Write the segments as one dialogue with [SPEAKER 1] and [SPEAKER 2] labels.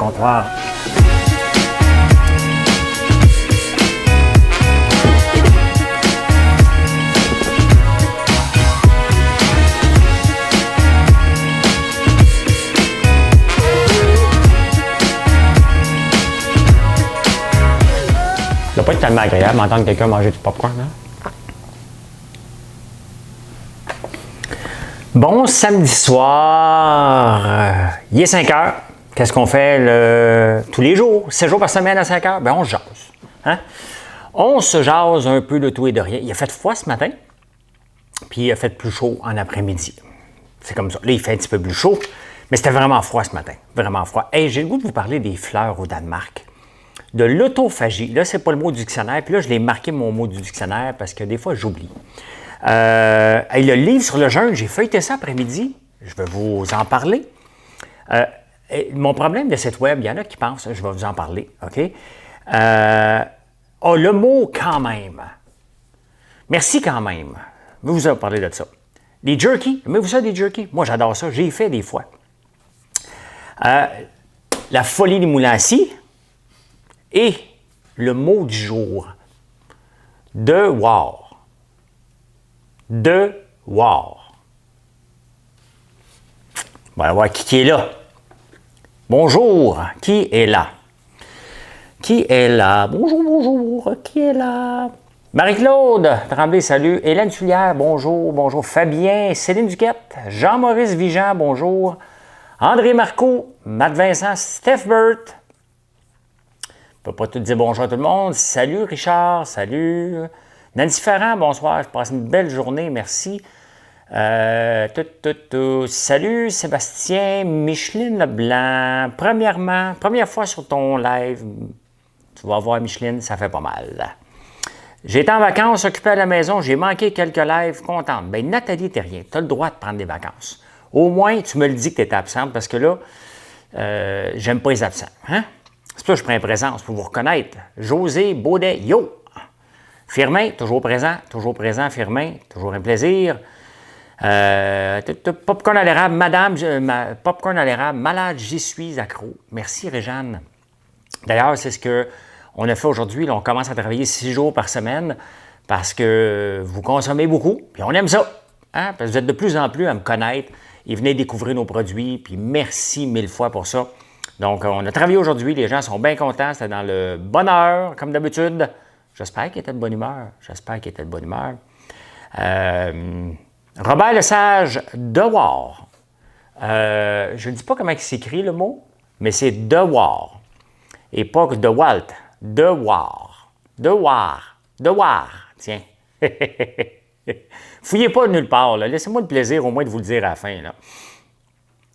[SPEAKER 1] comptoir. Ça doit pas être tellement agréable d'entendre quelqu'un manger du popcorn, hein? Bon samedi soir, il est 5 heures. Qu'est-ce qu'on fait tous les jours, 7 jours par semaine à 5 heures? Bien, on se jase. Hein? On se jase un peu de tout et de rien. Il a fait froid ce matin, puis il a fait plus chaud en après-midi. C'est comme ça. Là, il fait un petit peu plus chaud, mais c'était vraiment froid ce matin. Vraiment froid. Hey, j'ai le goût de vous parler des fleurs au Danemark. De l'autophagie. Là, c'est pas le mot du dictionnaire. Puis là, je l'ai marqué mon mot du dictionnaire parce que des fois, j'oublie. Le livre sur le jeûne, j'ai feuilleté ça après-midi. Je vais vous en parler. Mon problème de site web, il y en a qui pensent, je vais vous en parler, OK? Le mot « quand même ». Merci quand même. Je vais vous en parler de ça. Les jerky, aimez-vous ça, des jerky? Moi, j'adore ça. J'ai fait des fois. La folie des moulins à scie et le mot du jour. Devoir. Devoir. On va voir qui est là. Bonjour, qui est là? Qui est là? Bonjour, bonjour, qui est là? Marie-Claude Tremblay, salut. Hélène Tullière, bonjour, bonjour. Fabien, Céline Duquette, Jean-Maurice Vigent, bonjour. André Marcoux, Matt Vincent, Steph Burt. Je ne peux pas tout dire bonjour à tout le monde. Salut Richard, salut. Nancy Ferrand, bonsoir, je passe une belle journée, merci. Salut Sébastien, Micheline Leblanc. Première fois sur ton live. Tu vas voir Micheline, ça fait pas mal. J'étais en vacances, occupé à la maison, j'ai manqué quelques lives, contente. Bien, Nathalie Terrien, tu as le droit de prendre des vacances. Au moins, tu me le dis que tu es absente parce que là, j'aime pas les absents. Hein? C'est pour ça que je prends présence pour vous reconnaître. José Baudet, yo! Firmin, toujours présent, Firmin, toujours un plaisir. Popcorn à l'érable, popcorn à l'érable, malade, j'y suis accro. Merci Réjeanne. D'ailleurs, c'est ce qu'on a fait aujourd'hui. Là, on commence à travailler 6 jours par semaine parce que vous consommez beaucoup, puis on aime ça. Hein? Parce que vous êtes de plus en plus à me connaître et venez découvrir nos produits, puis merci 1000 fois pour ça. Donc, on a travaillé aujourd'hui, les gens sont bien contents, c'était dans le bonheur, comme d'habitude. J'espère qu'il était de bonne humeur. Robert Lesage, devoir. Je ne dis pas comment il s'écrit le mot, mais c'est devoir. Et pas de Walt. Devoir. Tiens. Fouillez pas nulle part. Là. Laissez-moi le plaisir au moins de vous le dire à la fin. Là.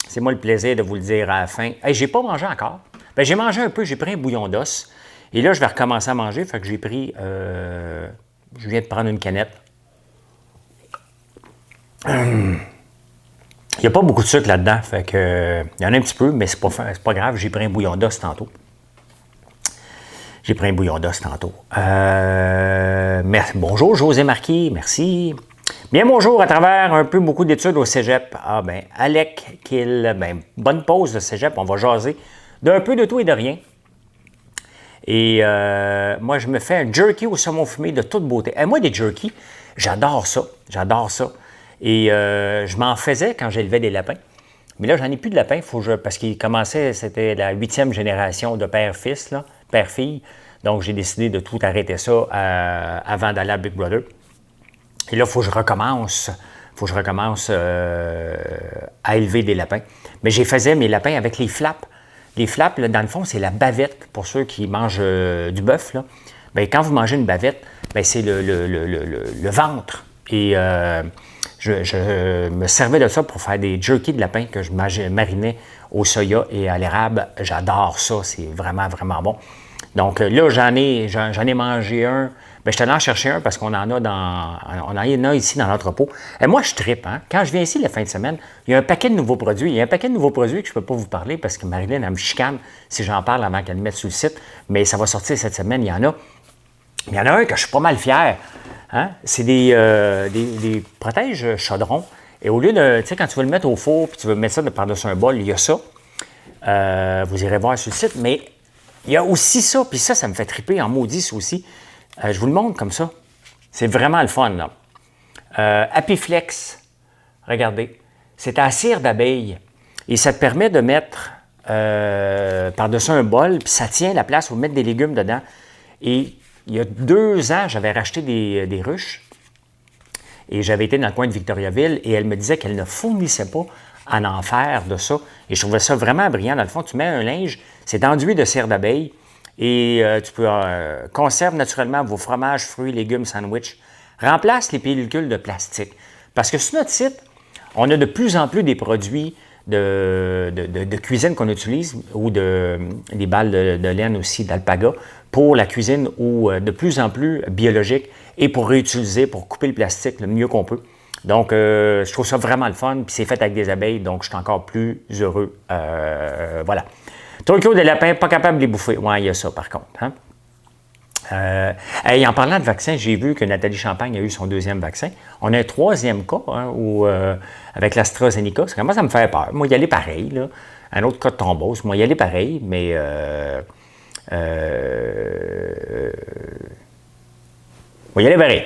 [SPEAKER 1] C'est moi le plaisir de vous le dire à la fin. Hey, j'ai pas mangé encore. Ben, j'ai mangé un peu, j'ai pris un bouillon d'os. Et là, je vais recommencer à manger. Fait que j'ai pris... je viens de prendre une canette. Il n'y a pas beaucoup de sucre là-dedans. Fait que... il y en a un petit peu, mais c'est pas grave. J'ai pris un bouillon d'os tantôt. Merci. Bonjour, José Marquis. Merci. Bien, bonjour à travers beaucoup d'études au cégep. Ah, ben, Alec Kill. Ben, bonne pause de cégep. On va jaser d'un peu de tout et de rien. Et moi, je me fais un jerky au saumon fumé de toute beauté. Et moi, des jerky, j'adore ça. Et je m'en faisais quand j'élevais des lapins. Mais là, j'en ai plus de lapins, parce qu'il commençait, c'était la 8e génération de père-fils, père-fille. Donc, j'ai décidé de tout arrêter ça avant d'aller à Big Brother. Et là, il faut que je recommence. À élever des lapins. Mais j'ai faisais mes lapins avec les flaps. Les flaps, là, dans le fond, c'est la bavette pour ceux qui mangent du bœuf. Là. Bien, quand vous mangez une bavette, bien, c'est le ventre. Et je me servais de ça pour faire des jerky de lapin que je marinais au soya et à l'érable. J'adore ça, c'est vraiment, vraiment bon. Donc là, j'en ai mangé un. Bien, je suis allé en chercher un parce qu'on en a ici dans l'entrepôt. Et moi, je trippe. Hein? Quand je viens ici la fin de semaine, il y a un paquet de nouveaux produits. Il y a un paquet de nouveaux produits que je ne peux pas vous parler parce que Marilyn, elle me chicane si j'en parle avant qu'elle le mette sur le site. Mais ça va sortir cette semaine, il y en a. Il y en a un que je suis pas mal fier. Hein? C'est des protèges chaudrons. Et au lieu de, tu sais, quand tu veux le mettre au four puis tu veux mettre ça par-dessus un bol, il y a ça. Vous irez voir sur le site. Mais il y a aussi ça, puis ça me fait triper en maudit, ça aussi. Je vous le montre comme ça. C'est vraiment le fun, là. Happy Flex, regardez. C'est à cire d'abeille. Et ça te permet de mettre par-dessus un bol, puis ça tient la place où mettre des légumes dedans. Et il y a 2 ans, j'avais racheté des ruches. Et j'avais été dans le coin de Victoriaville et elle me disait qu'elle ne fournissait pas en enfer de ça. Et je trouvais ça vraiment brillant. Dans le fond, tu mets un linge, c'est enduit de cire d'abeille et tu peux conserver naturellement vos fromages, fruits, légumes, sandwichs. Remplace les pellicules de plastique. Parce que sur notre site, on a de plus en plus des produits de cuisine qu'on utilise ou des balles de laine aussi d'alpaga pour la cuisine ou de plus en plus biologique et pour réutiliser, pour couper le plastique le mieux qu'on peut. Donc, je trouve ça vraiment le fun, puis c'est fait avec des abeilles, donc je suis encore plus heureux. Voilà. Tokyo des lapins, pas capable de les bouffer. Ouais, il y a ça par contre. Hein? En parlant de vaccin, j'ai vu que Nathalie Champagne a eu son 2e vaccin. On a un 3e cas avec l'AstraZeneca. Ça commence à me faire peur. Moi, y aller pareil. Là. Un autre cas de thrombose. Moi, y aller pareil, mais moi, y aller pareil.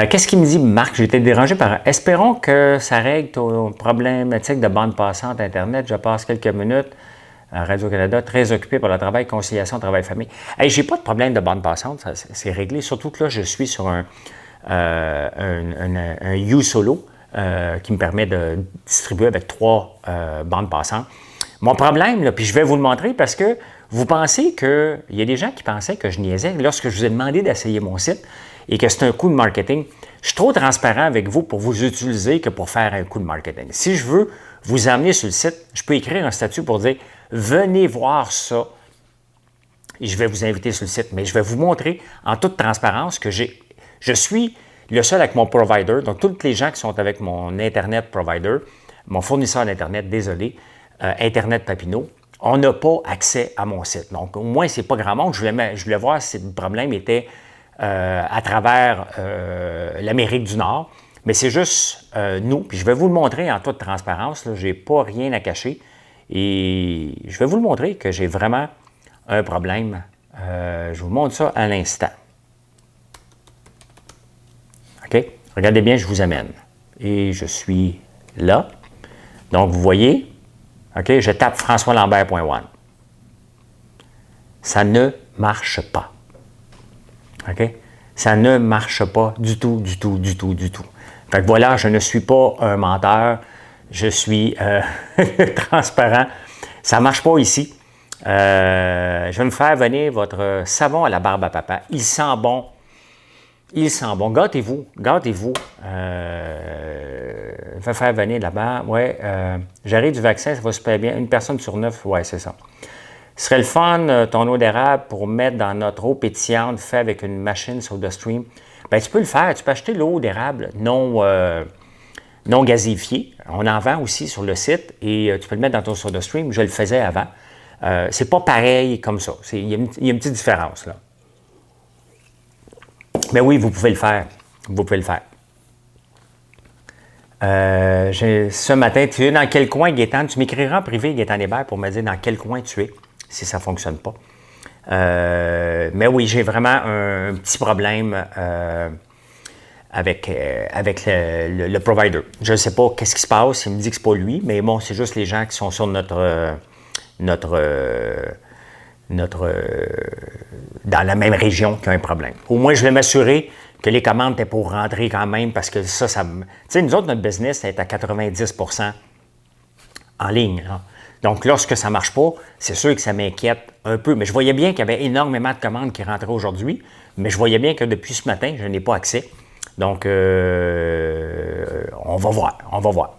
[SPEAKER 1] Qu'est-ce qu'il me dit, Marc? J'ai été dérangé par... Espérons que ça règle ton problématique de bande passante Internet. Je passe quelques minutes à Radio-Canada, très occupé par le travail, conciliation, travail-famille. Hey, j'ai pas de problème de bande passante, c'est réglé. Surtout que là, je suis sur un U-Solo qui me permet de distribuer avec 3 bandes passantes. Mon problème, là, puis je vais vous le montrer parce que vous pensez que... Il y a des gens qui pensaient que je niaisais lorsque je vous ai demandé d'essayer mon site et que c'est un coup de marketing. Je suis trop transparent avec vous pour vous utiliser que pour faire un coup de marketing. Si je veux vous emmener sur le site, je peux écrire un statut pour dire « Venez voir ça » et je vais vous inviter sur le site. Mais je vais vous montrer en toute transparence que je suis le seul avec mon provider. Donc, tous les gens qui sont avec mon Internet provider, mon fournisseur d'Internet, désolé, Internet Papineau, on n'a pas accès à mon site. Donc, au moins, c'est pas grand monde. Je voulais voir si le problème était à travers l'Amérique du Nord. Mais c'est juste nous. Puis je vais vous le montrer en toute transparence. Je n'ai pas rien à cacher. Et je vais vous le montrer que j'ai vraiment un problème. Je vous montre ça à l'instant. OK? Regardez bien, je vous amène. Et je suis là. Donc, vous voyez, OK, je tape françoislambert.one. Ça ne marche pas. OK? Ça ne marche pas du tout, du tout, du tout, du tout. Fait que voilà, je ne suis pas un menteur. Je suis transparent. Ça ne marche pas ici. Je vais me faire venir votre savon à la barbe à papa. Il sent bon. Il sent bon. Gâtez-vous. Gâtez-vous. Je vais faire venir là-bas. Ouais. J'arrive du vaccin, ça va super bien. 1 personne sur 9. Ouais, c'est ça. Ce serait le fun, ton eau d'érable, pour mettre dans notre eau pétillante, fait avec une machine SodaStream. Bien, tu peux le faire. Tu peux acheter l'eau d'érable non gazéifiée. On en vend aussi sur le site et tu peux le mettre dans ton SodaStream. Je le faisais avant. C'est pas pareil comme ça. Il y a une petite différence, là. Mais oui, vous pouvez le faire. Vous pouvez le faire. Ce matin, tu es dans quel coin, Gaétan? Tu m'écriras en privé, Gaétan Hébert, pour me dire dans quel coin tu es, si ça ne fonctionne pas. Mais oui, j'ai vraiment un petit problème avec le provider. Je ne sais pas qu'est-ce qui se passe, il me dit que ce n'est pas lui, mais bon, c'est juste les gens qui sont sur dans la même région qui ont un problème. Au moins, je vais m'assurer que les commandes étaient pour rentrer quand même, parce que ça me... Tu sais, nous autres, notre business est à 90% en ligne. Là. Donc, lorsque ça ne marche pas, c'est sûr que ça m'inquiète un peu. Mais je voyais bien qu'il y avait énormément de commandes qui rentraient aujourd'hui, mais je voyais bien que depuis ce matin, je n'ai pas accès. Donc, on va voir, on va voir.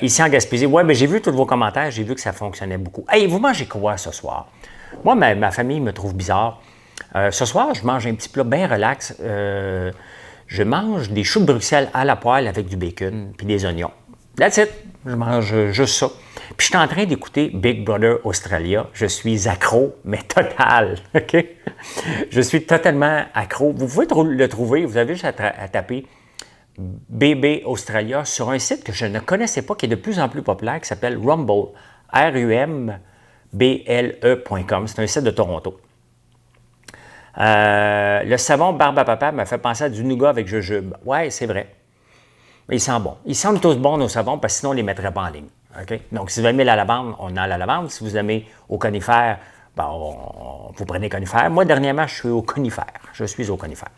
[SPEAKER 1] Ici en Gaspésie, ouais, mais j'ai vu tous vos commentaires, j'ai vu que ça fonctionnait beaucoup. Hey, vous mangez quoi ce soir? Moi, ma famille me trouve bizarre. Ce soir, je mange un petit plat bien relax. Je mange des choux de Bruxelles à la poêle avec du bacon puis des oignons. That's it. Je mange juste ça. Puis je suis en train d'écouter Big Brother Australia. Je suis accro, mais total. OK? Je suis totalement accro. Vous pouvez le trouver. Vous avez juste à taper BB Australia sur un site que je ne connaissais pas, qui est de plus en plus populaire, qui s'appelle Rumble. rumble.com. C'est un site de Toronto. Le savon Barbe à Papa m'a fait penser à du nougat avec jujube. Ouais, c'est vrai. Mais ils sentent bon. Ils sentent tous bons, nos savons, parce que sinon, on ne les mettrait pas en ligne. Okay? Donc, si vous aimez la lavande, on a la lavande. Si vous aimez au conifère, ben, vous prenez conifère. Moi, dernièrement, je suis au conifère. Je suis au conifère.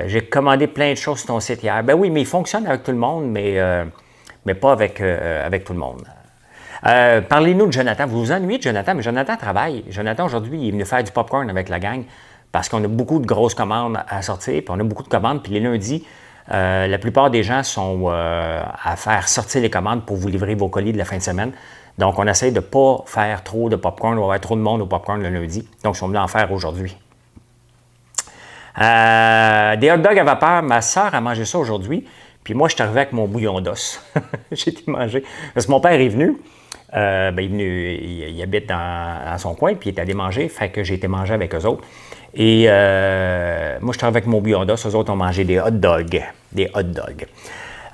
[SPEAKER 1] J'ai commandé plein de choses sur ton site hier. Ben oui, mais il fonctionne avec tout le monde, mais pas avec tout le monde. Parlez-nous de Jonathan. Vous vous ennuyez de Jonathan, mais Jonathan travaille. Jonathan, aujourd'hui, il est venu faire du popcorn avec la gang parce qu'on a beaucoup de grosses commandes à sortir, puis on a beaucoup de commandes, puis les lundis, la plupart des gens sont à faire sortir les commandes pour vous livrer vos colis de la fin de semaine. Donc, on essaie de ne pas faire trop de popcorn, on va avoir trop de monde au popcorn le lundi. Donc, ils sont venus en faire aujourd'hui. Des hot dogs à vapeur, ma soeur a mangé ça aujourd'hui, puis moi, je suis arrivé avec mon bouillon d'os. J'ai été manger. Parce que mon père est venu. Il est venu, il habite dans son coin, puis il est allé manger, fait que j'ai été manger avec eux autres. Et moi, je travaille avec mon bouillon d'os, eux autres ont mangé des hot dogs. Des hot dogs.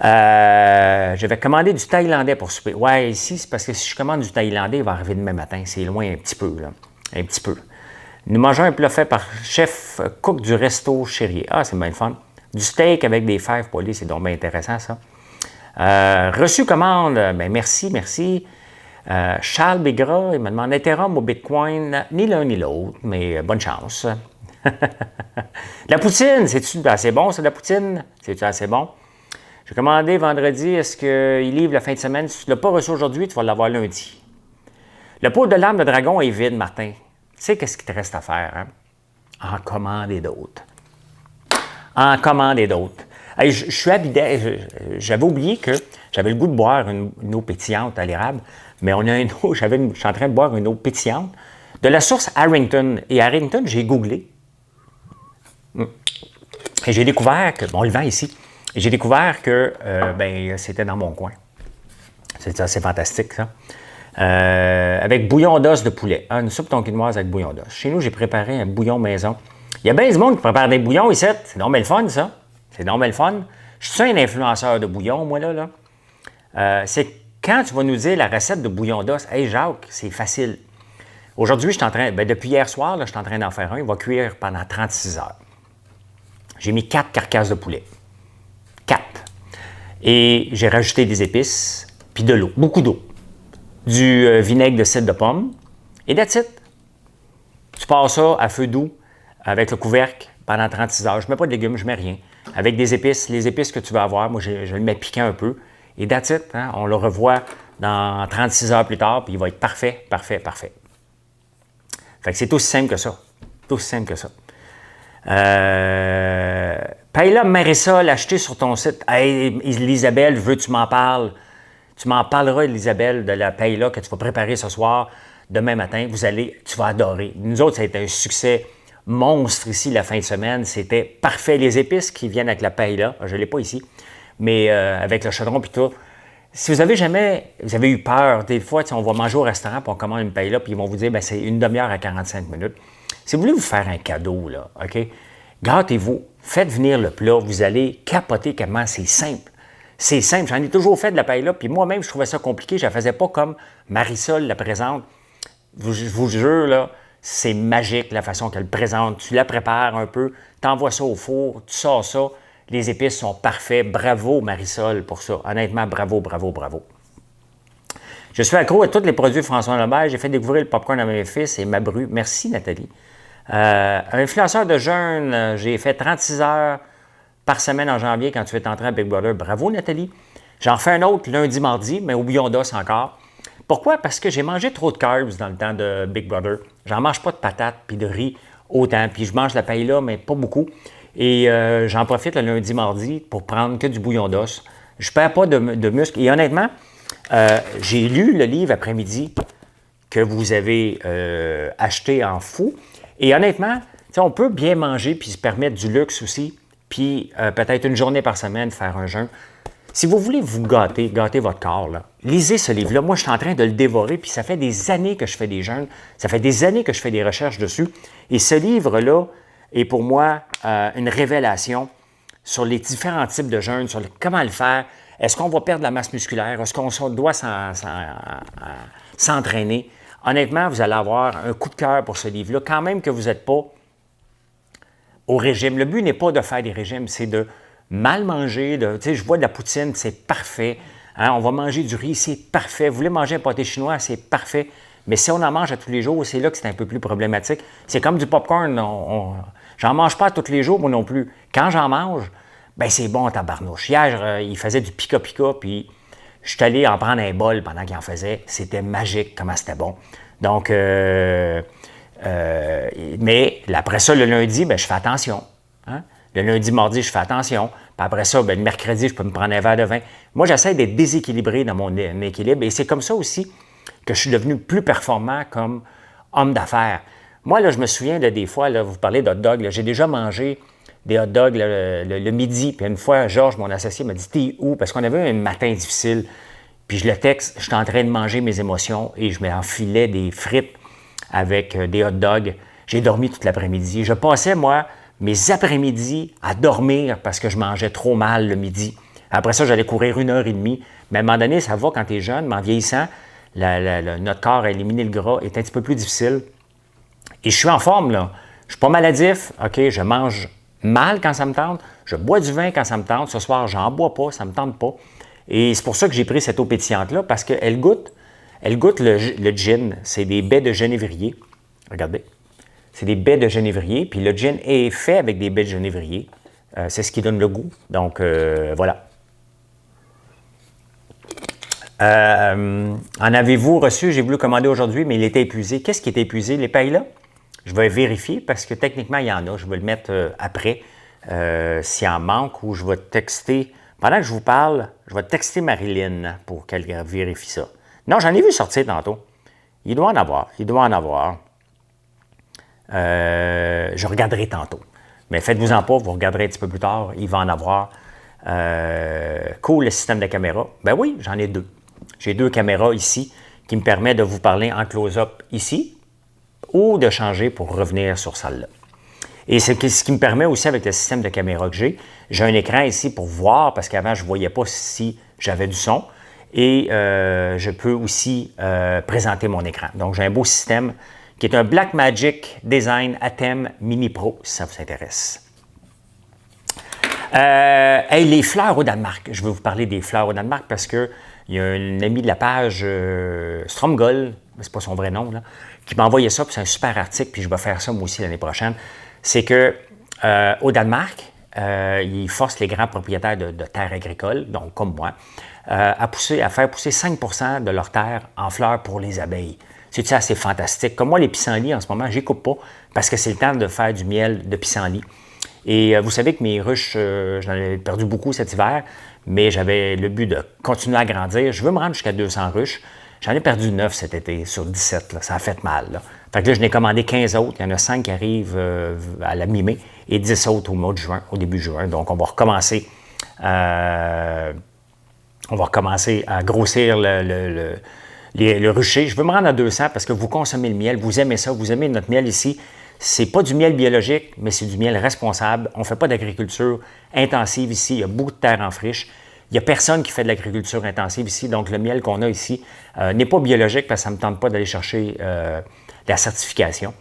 [SPEAKER 1] J'avais commandé du thaïlandais pour souper. Ouais, ici, c'est parce que si je commande du thaïlandais, il va arriver demain matin. C'est loin un petit peu, là. Un petit peu. Nous mangeons un plat fait par chef cook du resto Chéri. Ah, c'est bien le fun. Du steak avec des fèves poêlées, c'est donc bien intéressant, ça. Reçu commande, ben merci, merci. Charles Bégra, il me demande Ethereum au Bitcoin, ni l'un ni l'autre, mais bonne chance. La poutine, c'est-tu assez bon, ça, la poutine? C'est-tu assez bon? J'ai commandé vendredi, est-ce qu'il livre la fin de semaine? Si tu ne l'as pas reçu aujourd'hui, tu vas l'avoir lundi. Le pot de lame de dragon est vide, Martin. Tu sais qu'est-ce qu'il te reste à faire, hein? En commander d'autres. En commander d'autres. Hey, je suis habité, j'avais oublié que j'avais le goût de boire une eau pétillante à l'érable, mais on a une eau, je suis en train de boire une eau pétillante de la source Harrington. Et Harrington, j'ai googlé. Et j'ai découvert que, bon, on le vend ici, et j'ai découvert que c'était dans mon coin. C'est assez fantastique, ça. Avec bouillon d'os de poulet. Une soupe tonkinoise avec bouillon d'os. Chez nous, j'ai préparé un bouillon maison. Il y a bien du monde qui prépare des bouillons ici. C'est normal le fun, ça. C'est normal le fun. Je suis un influenceur de bouillon, moi, là. C'est quand tu vas nous dire la recette de bouillon d'os. Hey, Jacques, c'est facile. Aujourd'hui, je suis en train, depuis hier soir, là, je suis en train d'en faire un. Il va cuire pendant 36 heures. J'ai mis 4 carcasses de poulet. 4. Et j'ai rajouté des épices, puis de l'eau, beaucoup d'eau. Du vinaigre de cidre de pomme. Et that's it. Tu passes ça à feu doux avec le couvercle pendant 36 heures. Je ne mets pas de légumes, je ne mets rien. Avec des épices, les épices que tu vas avoir, moi, je le mets piquant un peu. Et that's it, hein? On le revoit dans 36 heures plus tard, puis il va être parfait, parfait, parfait. Fait que c'est aussi simple que ça. C'est aussi simple que ça. Paella Marisol, acheté sur ton site. Hey, Isabelle, veux tu m'en parles? Tu m'en parleras, Isabelle, de la paella que tu vas préparer ce soir, demain matin. Tu vas adorer. Nous autres, ça a été un succès monstre ici la fin de semaine. C'était parfait. Les épices qui viennent avec la paella, je ne l'ai pas ici, mais avec le chaudron et tout. Si vous avez eu peur, des fois, on va manger au restaurant puis on commande une paella puis ils vont vous dire c'est une demi-heure à 45 minutes. Si vous voulez vous faire un cadeau, là, OK? Gâtez-vous, faites venir le plat, vous allez capoter comment c'est simple. C'est simple, j'en ai toujours fait de la paella, puis moi-même, je trouvais ça compliqué, je ne la faisais pas comme Marisol la présente. Je vous jure, là, c'est magique la façon qu'elle présente. Tu la prépares un peu, tu envoies ça au four, tu sors ça, les épices sont parfaits. Bravo Marisol pour ça. Honnêtement, bravo, bravo, bravo. Je suis accro à tous les produits François Lambert. J'ai fait découvrir le popcorn à mes fils et ma bru. Merci Nathalie. Influenceur de jeûne, j'ai fait 36 heures par semaine en janvier quand tu es entré à Big Brother. Bravo Nathalie. J'en refais un autre lundi, mardi, mais au bouillon d'os encore. Pourquoi? Parce que j'ai mangé trop de carbs dans le temps de Big Brother. J'en mange pas de patates puis de riz autant. Puis je mange la paella, mais pas beaucoup. Et j'en profite le lundi, mardi pour prendre que du bouillon d'os. Je ne perds pas de muscles. Et honnêtement, j'ai lu le livre après-midi que vous avez acheté en fou. Et honnêtement, on peut bien manger puis se permettre du luxe aussi. Puis peut-être une journée par semaine faire un jeûne. Si vous voulez vous gâter votre corps, là, lisez ce livre-là. Moi, je suis en train de le dévorer, puis ça fait des années que je fais des jeûnes. Ça fait des années que je fais des recherches dessus. Et ce livre-là est pour moi une révélation sur les différents types de jeûnes, sur comment le faire. Est-ce qu'on va perdre la masse musculaire? Est-ce qu'on doit s'entraîner? Honnêtement, vous allez avoir un coup de cœur pour ce livre-là, quand même que vous n'êtes pas au régime. Le but n'est pas de faire des régimes, c'est de mal manger. Tu sais, je vois de la poutine, c'est parfait. Hein, on va manger du riz, c'est parfait. Vous voulez manger un pâté chinois, c'est parfait. Mais si on en mange à tous les jours, c'est là que c'est un peu plus problématique. C'est comme du popcorn. J'en mange pas tous les jours, moi non plus. Quand j'en mange, ben c'est bon, tabarnouche. Hier, il faisait du pica-pica, puis je suis allé en prendre un bol pendant qu'il en faisait. C'était magique, comment c'était bon. Donc, mais après ça, le lundi, ben, je fais attention. Hein? Le lundi, mardi, je fais attention. Puis après ça, ben, le mercredi, je peux me prendre un verre de vin. Moi, j'essaie d'être déséquilibré dans mon équilibre. Et c'est comme ça aussi que je suis devenu plus performant comme homme d'affaires. Moi, là, je me souviens de des fois, là, vous parlez d'hot dog, j'ai déjà mangé des hot dogs le midi. Puis une fois, Georges, mon associé, m'a dit « T'es où? » Parce qu'on avait un matin difficile. Puis je le texte, j'étais en train de manger mes émotions et je m'enfilais des frites avec des hot dogs. J'ai dormi toute l'après-midi. Je passais, moi, mes après-midi à dormir parce que je mangeais trop mal le midi. Après ça, j'allais courir 1h30. Mais à un moment donné, ça va quand tu es jeune, mais en vieillissant, notre corps à éliminer le gras est un petit peu plus difficile. Et je suis en forme, là. Je suis pas maladif. OK, je mange mal quand ça me tente. Je bois du vin quand ça me tente. Ce soir, j'en bois pas, ça me tente pas. Et c'est pour ça que j'ai pris cette eau pétillante-là, parce qu'elle goûte le gin. C'est des baies de genévrier. Regardez. C'est des baies de genévrier. Puis le gin est fait avec des baies de genévrier. C'est ce qui donne le goût. Donc, voilà. En avez-vous reçu? J'ai voulu commander aujourd'hui, mais il était épuisé. Qu'est-ce qui était épuisé? Les pailles-là? Je vais vérifier parce que techniquement, il y en a. Je vais le mettre après s'il en manque ou je vais texter. Pendant que je vous parle, je vais texter Marilyn pour qu'elle vérifie ça. Non, j'en ai vu sortir tantôt. Il doit en avoir. Il doit en avoir. Je regarderai tantôt. Mais faites-vous-en pas, vous regarderez un petit peu plus tard. Il va en avoir. Cool, le système de caméra. Ben oui, j'en ai 2. J'ai 2 caméras ici qui me permettent de vous parler en close-up ici ou de changer pour revenir sur celle-là. Et c'est ce qui me permet aussi avec le système de caméra que j'ai. J'ai un écran ici pour voir parce qu'avant, je ne voyais pas si j'avais du son. Et je peux aussi présenter mon écran. Donc, j'ai un beau système qui est un Blackmagic Design Atem Mini Pro, si ça vous intéresse. Hey, les fleurs au Danemark. Je vais vous parler des fleurs au Danemark parce qu'il y a un ami de la page Stromgol, c'est pas son vrai nom, là, qui m'a envoyé ça, puis c'est un super article, puis je vais faire ça moi aussi l'année prochaine. C'est que au Danemark, ils forcent les grands propriétaires de terres agricoles, donc comme moi, à faire pousser 5% de leurs terres en fleurs pour les abeilles. C'est assez fantastique. Comme moi, les pissenlits, en ce moment, je les coupe pas parce que c'est le temps de faire du miel de pissenlit. Et vous savez que mes ruches, j'en ai perdu beaucoup cet hiver, mais j'avais le but de continuer à grandir. Je veux me rendre jusqu'à 200 ruches. J'en ai perdu 9 cet été sur 17. Là. Ça a fait mal. Là. Fait que là, je n'ai commandé 15 autres. Il y en a 5 qui arrivent à la mi-mai et 10 autres au mois de juin, au début juin. Donc, on va recommencer à grossir le rucher. Je veux me rendre à 200 parce que vous consommez le miel, vous aimez ça, vous aimez notre miel ici. C'est pas du miel biologique, mais c'est du miel responsable. On ne fait pas d'agriculture intensive ici. Il y a beaucoup de terres en friche. Il n'y a personne qui fait de l'agriculture intensive ici. Donc, le miel qu'on a ici n'est pas biologique parce que ça ne me tente pas d'aller chercher la certification.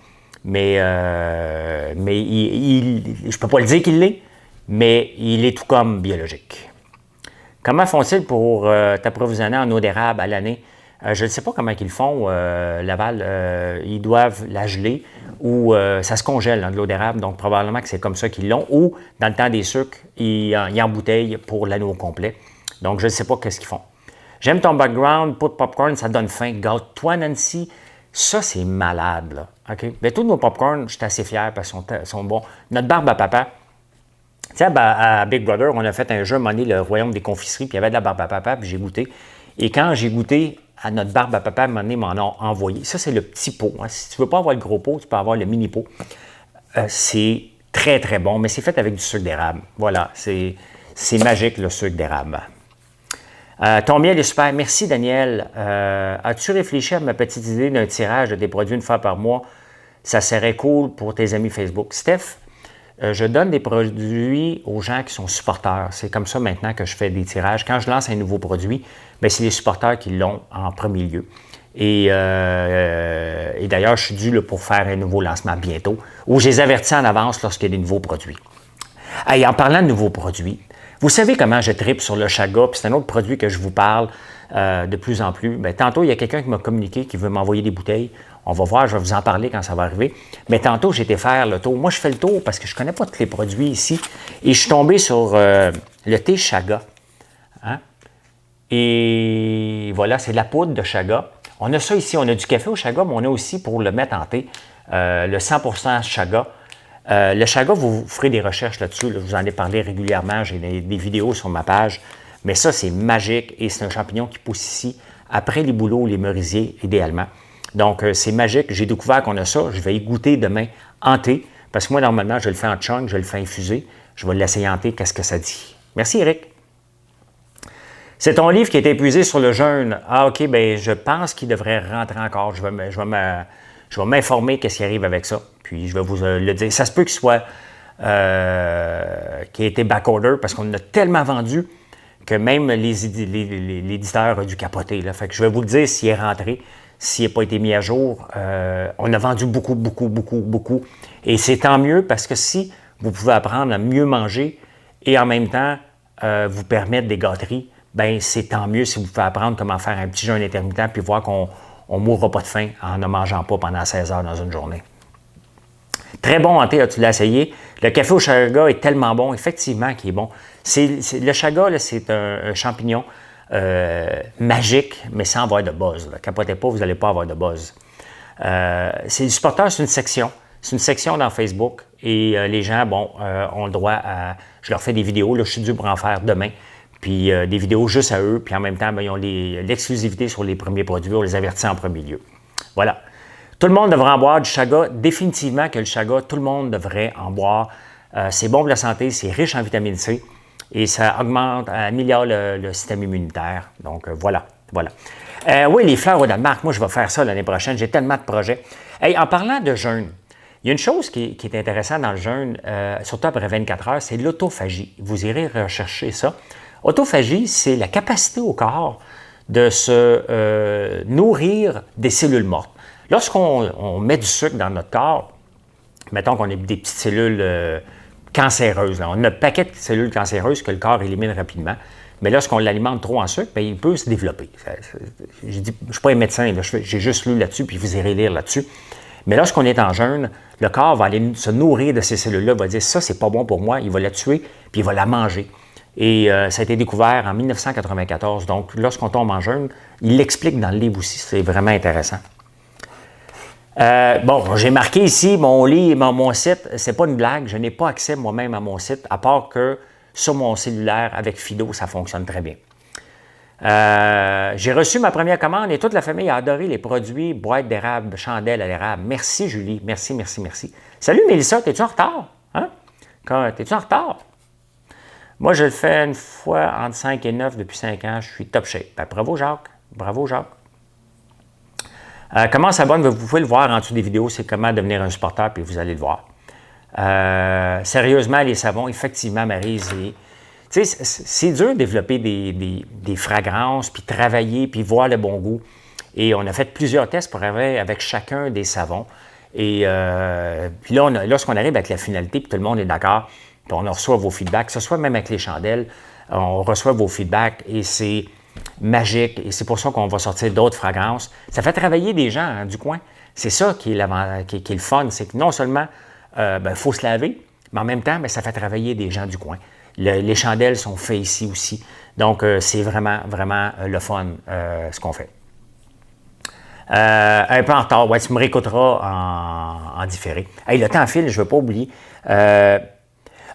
[SPEAKER 1] Mais je ne peux pas le dire qu'il l'est, mais il est tout comme biologique. Comment font-ils pour t'approvisionner en eau d'érable à l'année? Je ne sais pas comment ils le font, Laval. Ils doivent la geler ou ça se congèle dans de l'eau d'érable. Donc, probablement que c'est comme ça qu'ils l'ont. Ou, dans le temps des sucres, ils embouteillent pour l'anneau au complet. Donc, je ne sais pas qu'est-ce qu'ils font. J'aime ton background. Pas de popcorn, ça donne faim. Gâte-toi, Nancy. Ça, c'est malade, là. OK? Mais tous nos popcorn, je suis assez fier parce qu'ils sont bons. Notre barbe à papa. Tu sais, à Big Brother, on a fait un jeu, le Royaume des confiseries, puis il y avait de la barbe à papa, puis j'ai goûté. Et quand j'ai goûté à notre barbe à papa, à un moment donné, m'en ont envoyé. Ça, c'est le petit pot. Hein. Si tu ne veux pas avoir le gros pot, tu peux avoir le mini pot. C'est très, très bon, mais c'est fait avec du sucre d'érable. Voilà, c'est magique, le sucre d'érable. Ton miel est super. Merci, Daniel. As-tu réfléchi à ma petite idée d'un tirage de tes produits une fois par mois? Ça serait cool pour tes amis Facebook. Steph, je donne des produits aux gens qui sont supporters. C'est comme ça maintenant que je fais des tirages. Quand je lance un nouveau produit, bien, c'est les supporters qui l'ont en premier lieu. Et d'ailleurs, je suis dû là, pour faire un nouveau lancement bientôt, où je les avertis en avance lorsqu'il y a des nouveaux produits. Et en parlant de nouveaux produits, vous savez comment je tripe sur le chaga, puis c'est un autre produit que je vous parle de plus en plus. Bien, tantôt, il y a quelqu'un qui m'a communiqué qui veut m'envoyer des bouteilles. On va voir, je vais vous en parler quand ça va arriver. Mais tantôt, j'ai été faire le tour. Moi, je fais le tour parce que je ne connais pas tous les produits ici. Et je suis tombé sur le thé chaga. Hein? Et voilà, c'est de la poudre de chaga. On a ça ici, on a du café au chaga, mais on a aussi, pour le mettre en thé, le 100% chaga. Le chaga, vous ferez des recherches là-dessus. Là, je vous en ai parlé régulièrement. J'ai des vidéos sur ma page. Mais ça, c'est magique et c'est un champignon qui pousse ici, après les bouleaux, les merisiers, idéalement. Donc, c'est magique. J'ai découvert qu'on a ça. Je vais y goûter demain en thé. Parce que moi, normalement, je le fais en chung, je le fais infuser. Je vais l'essayer en thé. Qu'est-ce que ça dit? Merci, Eric. C'est ton livre qui est épuisé sur le jeûne. Ah, OK, bien, je pense qu'il devrait rentrer encore. Je vais m'informer qu'est-ce qui arrive avec ça. Puis, je vais vous le dire. Ça se peut qu'il soit, qu'il ait été backorder parce qu'on a tellement vendu que même l'éditeur a dû capoter. Là. Fait que je vais vous le dire s'il est rentré, s'il n'a pas été mis à jour. On a vendu beaucoup, beaucoup, beaucoup, beaucoup. Et c'est tant mieux parce que si vous pouvez apprendre à mieux manger et en même temps vous permettre des gâteries, bien, c'est tant mieux si vous pouvez apprendre comment faire un petit jeûne intermittent puis voir qu'on ne mourra pas de faim en ne mangeant pas pendant 16 heures dans une journée. Très bon en thé, tu l'as essayé. Le café au chaga est tellement bon, effectivement, qu'il est bon. Le chaga, c'est un champignon magique, mais sans avoir de buzz. Là. Capotez pas, vous n'allez pas avoir de buzz. C'est du supporter, c'est une section. C'est une section dans Facebook et les gens, bon, ont le droit à... Je leur fais des vidéos, là, je suis dû pour en faire demain. Puis des vidéos juste à eux, puis en même temps, bien, ils ont l'exclusivité sur les premiers produits, on les avertit en premier lieu. Voilà. Tout le monde devrait en boire du chaga. Définitivement que le chaga, tout le monde devrait en boire. C'est bon pour la santé, c'est riche en vitamine C et ça augmente, améliore le système immunitaire. Donc, voilà. Oui, les fleurs au Danemark, moi, je vais faire ça l'année prochaine. J'ai tellement de projets. Hey, en parlant de jeûne, il y a une chose qui est intéressante dans le jeûne, surtout après 24 heures, c'est l'autophagie. Vous irez rechercher ça. Autophagie, c'est la capacité au corps de se nourrir des cellules mortes. Lorsqu'on met du sucre dans notre corps, mettons qu'on a des petites cellules cancéreuses, là, on a un paquet de cellules cancéreuses que le corps élimine rapidement, mais lorsqu'on l'alimente trop en sucre, bien, il peut se développer. Je ne suis pas un médecin, j'ai juste lu là-dessus, puis vous irez lire là-dessus. Mais lorsqu'on est en jeûne, le corps va aller se nourrir de ces cellules-là, va dire « ça, c'est pas bon pour moi », il va la tuer, puis il va la manger. Et ça a été découvert en 1994, donc lorsqu'on tombe en jeûne, il l'explique dans le livre aussi, c'est vraiment intéressant. Bon, j'ai marqué ici mon site, c'est pas une blague, je n'ai pas accès moi-même à mon site, à part que sur mon cellulaire avec Fido, ça fonctionne très bien. J'ai reçu ma première commande et toute la famille a adoré les produits boîte d'érable, chandelle à l'érable. Merci Julie, merci. Salut Mélissa, t'es-tu en retard? Hein? T'es-tu en retard? Moi, je le fais une fois entre 5 et 9 depuis 5 ans, je suis top shape. Ben, bravo Jacques. Comment ça s'abonne? Vous pouvez le voir en dessous des vidéos, c'est comment devenir un supporter, puis vous allez le voir. Sérieusement, les savons, effectivement, Maryse, c'est dur de développer des fragrances, puis travailler, puis voir le bon goût. Et on a fait plusieurs tests pour arriver avec chacun des savons. Et puis là, lorsqu'on arrive avec la finalité, puis tout le monde est d'accord, puis on reçoit vos feedbacks, que ce soit même avec les chandelles, on reçoit vos feedbacks et c'est magique. Et c'est pour ça qu'on va sortir d'autres fragrances. Ça fait travailler des gens du coin. C'est ça qui est le fun, c'est que non seulement il faut se laver, mais en même temps, ça fait travailler des gens du coin. Les chandelles sont faites ici aussi. Donc, c'est vraiment le fun, ce qu'on fait. Un peu en retard. Ouais, tu me réécouteras en différé. Hey, le temps file, je ne veux pas oublier.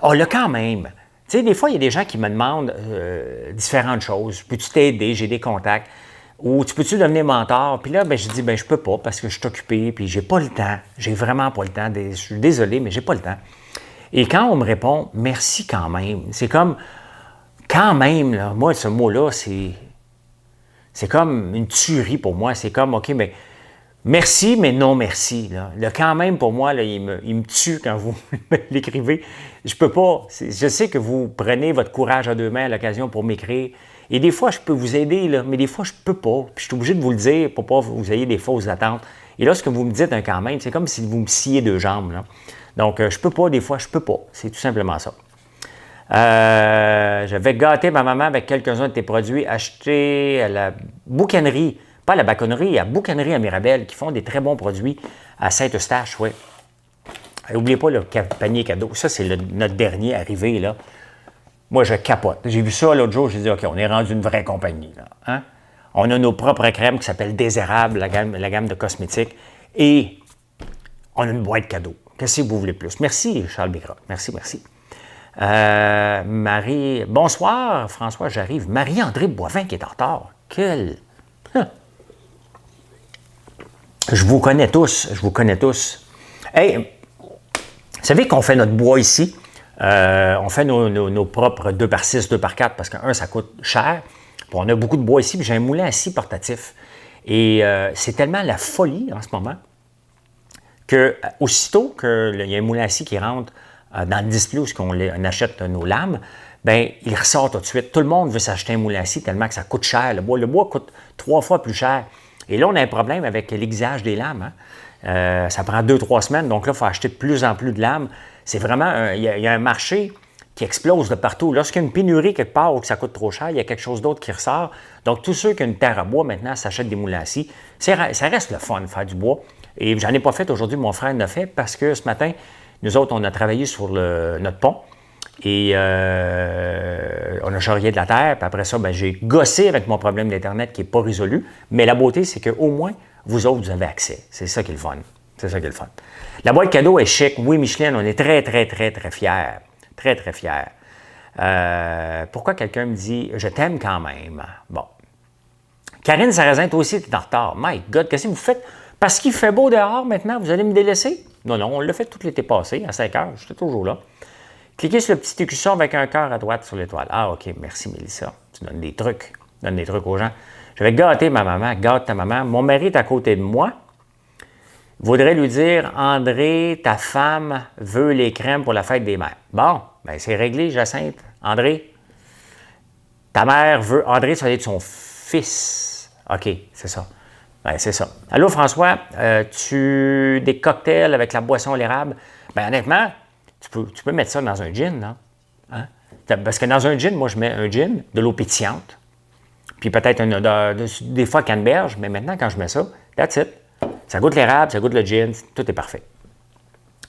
[SPEAKER 1] Là, quand même. Tu sais, des fois, il y a des gens qui me demandent différentes choses. Peux-tu t'aider? J'ai des contacts. Ou tu peux-tu devenir mentor? Puis là, je dis, je peux pas parce que je suis occupé, puis j'ai pas le temps. J'ai vraiment pas le temps. Je suis désolé, mais j'ai pas le temps. Et quand on me répond, merci quand même, c'est comme, quand même, là, moi, ce mot-là, c'est comme une tuerie pour moi. C'est comme, OK, mais Merci, mais non merci. Là. Le quand même, pour moi, là, il me tue quand vous l'écrivez. Je peux pas. Je sais que vous prenez votre courage à deux mains à l'occasion pour m'écrire. Et des fois, je peux vous aider, là, mais des fois, je peux pas. Puis je suis obligé de vous le dire pour pas que vous ayez des fausses attentes. Et là, ce que vous me dites un quand même, c'est comme si vous me sciez deux jambes. Là. Donc, je peux pas, des fois, je peux pas. C'est tout simplement ça. Je vais gâter ma maman avec quelques-uns de tes produits achetés à la boucanerie. Pas à la baconnerie, à Boucanerie à Mirabel, qui font des très bons produits à Saint-Eustache, oui. N'oubliez pas le panier cadeau. Ça, c'est notre dernier arrivé, là. Moi, je capote. J'ai vu ça l'autre jour, j'ai dit, OK, on est rendu une vraie compagnie, là. Hein? On a nos propres crèmes qui s'appellent Désérable, la gamme de cosmétiques, et on a une boîte cadeau. Qu'est-ce que vous voulez plus? Merci, Charles Bécra. Merci, merci. Marie, bonsoir, François, j'arrive. Marie-André Boivin qui est en retard. Quel... Je vous connais tous, je vous connais tous. Hey, vous savez qu'on fait notre bois ici. On fait nos propres 2x6, 2x4 parce qu'un, ça coûte cher. Puis on a beaucoup de bois ici, puis j'ai un moulin à scie portatif. Et c'est tellement la folie en ce moment que aussitôt qu'il y a un moulin à scie qui rentre dans le display où on achète nos lames, bien, il ressort tout de suite. Tout le monde veut s'acheter un moulin à scie tellement que ça coûte cher. Le bois coûte 3 fois plus cher. Et là, on a un problème avec l'aiguisage des lames. Hein? Ça prend 2-3 semaines, donc là, il faut acheter de plus en plus de lames. C'est vraiment, il y a un marché qui explose de partout. Lorsqu'il y a une pénurie quelque part ou que ça coûte trop cher, il y a quelque chose d'autre qui ressort. Donc, tous ceux qui ont une terre à bois, maintenant, s'achètent des moulins à scie. Ça reste le fun de faire du bois. Et j'en ai pas fait aujourd'hui, mon frère en a fait parce que ce matin, nous autres, on a travaillé sur notre pont. Et on a charrié de la terre, puis après ça, ben, j'ai gossé avec mon problème d'Internet qui n'est pas résolu. Mais la beauté, c'est qu'au moins, vous autres, vous avez accès. C'est ça qui est le fun. C'est ça qui est le fun. La boîte cadeau est chic. Oui, Micheline, on est très, très, très, très fiers. Très, très fiers. Pourquoi quelqu'un me dit « Je t'aime quand même ». Bon. Karine Sarrazin, toi aussi, tu es en retard. My God, qu'est-ce que vous faites? Parce qu'il fait beau dehors maintenant, vous allez me délaisser? Non, non, on l'a fait tout l'été passé, à 5 heures. J'étais toujours là. Cliquez sur le petit écusson avec un cœur à droite sur l'étoile. Ah, OK, merci Mélissa. Tu donnes des trucs. Donne des trucs aux gens. Je vais gâter ma maman. Gâte ta maman. Mon mari est à côté de moi. Voudrait lui dire, André, ta femme veut les crèmes pour la fête des mères. Bon, bien c'est réglé, Jacinthe. André, ta mère veut... André, ça va être son fils. OK, c'est ça. Bien, c'est ça. Allô, François, des cocktails avec la boisson à l'érable? Bien, honnêtement... Tu peux mettre ça dans un gin, là. Hein? Parce que dans un gin, moi, je mets un gin, de l'eau pétillante, puis peut-être des fois canneberge, mais maintenant, quand je mets ça, that's it. Ça goûte l'érable, ça goûte le gin, tout est parfait.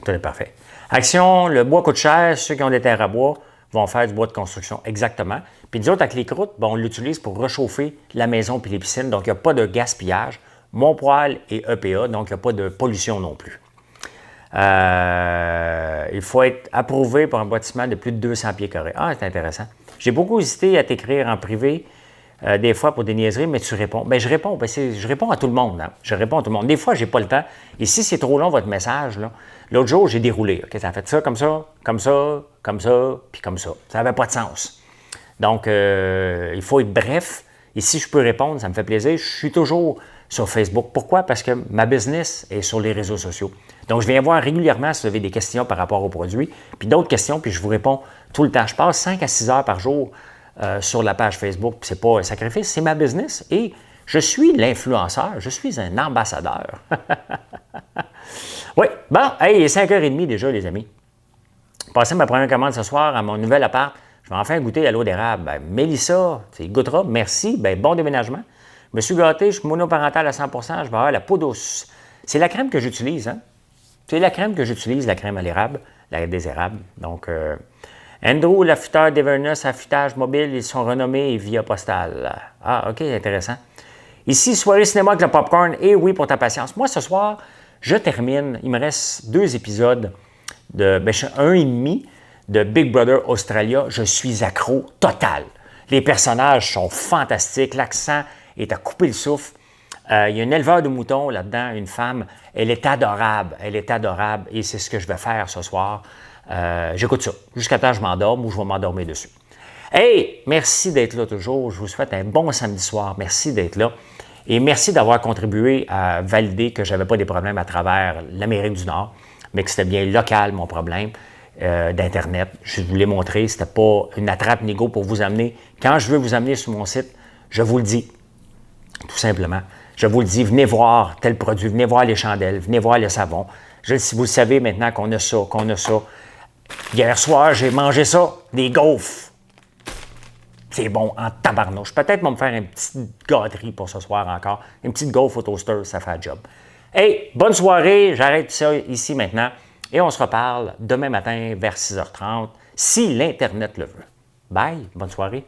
[SPEAKER 1] Tout est parfait. Action, le bois coûte cher, ceux qui ont des terres à bois vont faire du bois de construction, exactement. Puis nous autres, avec les croûtes, on l'utilise pour réchauffer la maison puis les piscines, donc il n'y a pas de gaspillage. Mon poêle est EPA, donc il n'y a pas de pollution non plus. Il faut être approuvé pour un bâtiment de plus de 200 pieds carrés. Ah, c'est intéressant. J'ai beaucoup hésité à t'écrire en privé, des fois pour des niaiseries, mais tu réponds. Bien, je réponds à tout le monde. Hein? Je réponds à tout le monde. Des fois, je n'ai pas le temps. Et si c'est trop long, votre message, l'autre jour, j'ai déroulé. OK, ça a fait ça, comme ça, comme ça, comme ça, puis comme ça. Ça n'avait pas de sens. Donc, il faut être bref. Et si je peux répondre, ça me fait plaisir. Je suis toujours sur Facebook. Pourquoi? Parce que ma business est sur les réseaux sociaux. Donc, je viens voir régulièrement si vous avez des questions par rapport aux produits, puis d'autres questions, puis je vous réponds tout le temps. Je passe 5 à 6 heures par jour sur la page Facebook, puis c'est pas un sacrifice, c'est ma business et je suis l'influenceur, je suis un ambassadeur. Oui, bon, hey, il est 5h30 déjà, les amis. Passez ma première commande ce soir à mon nouvel appart. Je vais enfin goûter à l'eau d'érable. Ben, Mélissa, tu goûteras, merci, ben, bon déménagement. Je me suis gâté, je suis monoparental à 100%, je vais avoir la peau douce. C'est la crème que j'utilise, hein? C'est la crème que j'utilise, la crème à l'érable, la des érables. Donc, Andrew, l'affûteur d'Everness, affûtage mobile, ils sont renommés Via Postal. Ah, OK, intéressant. Ici, soirée cinéma avec le popcorn. Et oui, pour ta patience. Moi, ce soir, je termine. Il me reste 2 épisodes, un et demi de Big Brother Australia. Je suis accro total. Les personnages sont fantastiques. L'accent est à couper le souffle. Il y a un éleveur de moutons là-dedans, une femme. Elle est adorable. Elle est adorable. Et c'est ce que je vais faire ce soir. J'écoute ça jusqu'à temps que je m'endorme ou je vais m'endormir dessus. Hey, merci d'être là toujours. Je vous souhaite un bon samedi soir. Merci d'être là. Et merci d'avoir contribué à valider que je n'avais pas des problèmes à travers l'Amérique du Nord, mais que c'était bien local mon problème d'Internet. Je vous l'ai montré, ce n'était pas une attrape négo pour vous amener. Quand je veux vous amener sur mon site, je vous le dis, tout simplement. Je vous le dis, venez voir tel produit, venez voir les chandelles, venez voir le savon. Vous le savez maintenant qu'on a ça, qu'on a ça. Hier soir, j'ai mangé ça, des gaufres. C'est bon en tabarnouche. Peut-être me faire une petite gâterie pour ce soir encore. Une petite gaufre au toaster, ça fait le job. Hey, bonne soirée. J'arrête ça ici maintenant. Et on se reparle demain matin vers 6h30, si l'Internet le veut. Bye, bonne soirée.